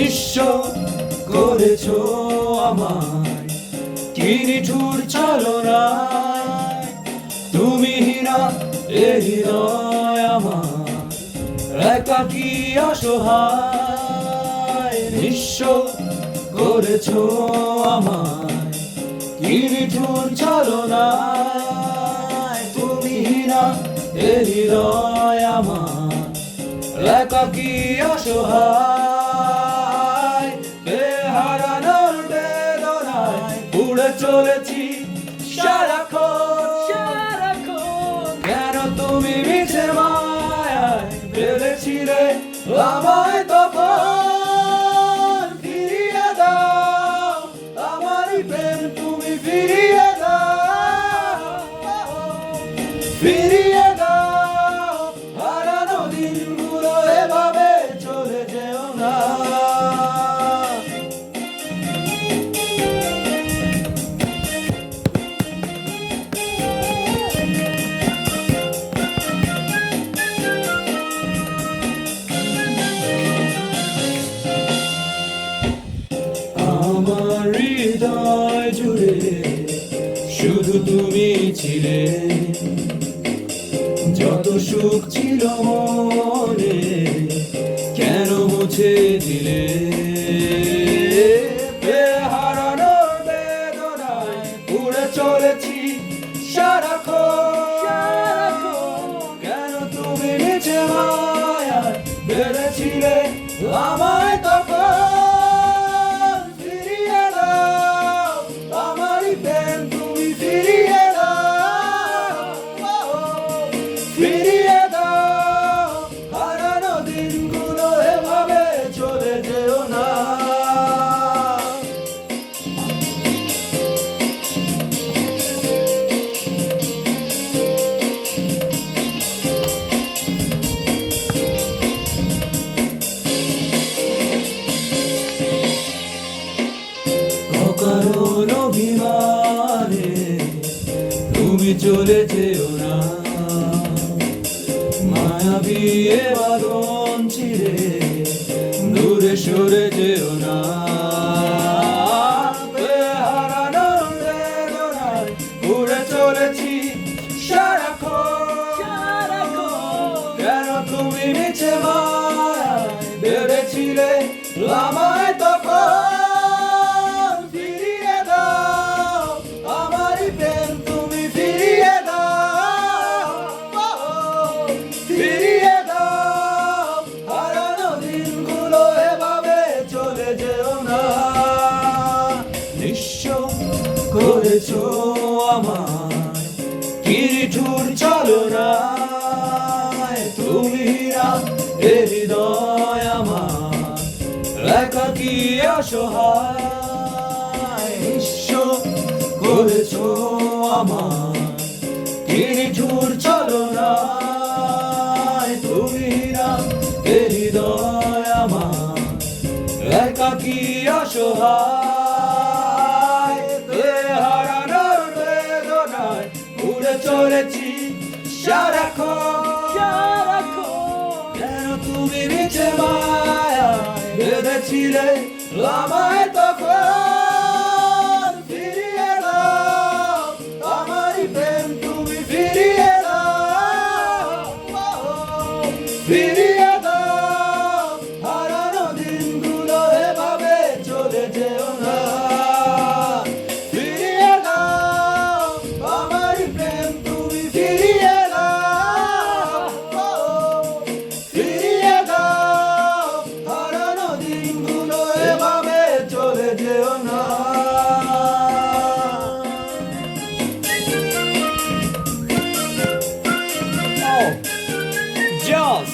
নিঃস্ব করেছো আমায়, কি নিঠুর ছলনায়। তুমি হীরা এ হৃদয় আমার, একাকী অসহায়। নিঃস্ব করেছো আমায়, কি নিঠুর ছলনায়। তুমি হীরা এ হৃদয় আমার, একাকী অসহায়। হারানোর বেদনায় উড়ে চলেছি সারাক্ষণ। কেন তুমি মিছে মায়ায় বেঁধেছিলে আমায় তখন। ফিরিয়ে দাও আমারই প্রেম, তুমি ফিরিয়ে দাও, ফিরিয়ে দাও। হারানো দিনগুলো এভাবে চলে যেও না। আমার হৃদয় জুড়ে শুধু তুমি ছিলে, যত সুখ ছিল মনে কেন মুছে দিলে। হারানোর বেদনায় উড়ে চলেছি সারাক্ষণ। কেন তুমি নিচে মায়ায় বেঁধেছিলে আমায় তখন। ফিরিয়ে দাও আমারই প্রেম, তুমি ফিরিয়ে দাও, ফিরিয়ে দাও। হারানো দিনগুলো এভাবে চলে যেও না। অকারণ অভিমানে তুমি চলে যেও না। মায়াবী এ বাঁধন ছিঁড়ে দূরে সরে যেও না। হারানোর বেদনায় উড়ে চলেছি সারাক্ষণ। কেন তুমি মিছে মায়ায় বেঁধেছিলে আমায় তখন। ফিরিয়ে দাও আমারই প্রেম, তুমি ফিরিয়ে দাও, ফিরিয়ে দাও। হারানো দিনগুলো এভাবে চলে যেও না। নিঃস্ব করেছো আমায়, কি নিঠুর ছলনায়। তুমি হীরা এ হৃদয় আমার, একাকী অসহায়। নিঃস্ব করেছো আমায়, কি নিঠুর ছলনায়। তুমি হীরা এ হৃদয় আমার, একাকী অসহায়। হারানোর বেদনায় উড়ে চলেছি সারাক্ষণ। কেন তুমি মিছে মায়ায় বেঁধেছিলে আমায় তখন। ফিরিয়ে দাও আমারই প্রেম, তুমি ফিরিয়ে দাও, ফিরিয়ে দাও। হারানো দিনগুলো এভাবে চলে যেও না। ফিরিয়ে দাও আমারই প্রেম, তুমি ফিরিয়ে দাও, ফিরিয়ে দাও। হারানো দিনগুলো এভাবে চলে যেও না। Oh, Joss.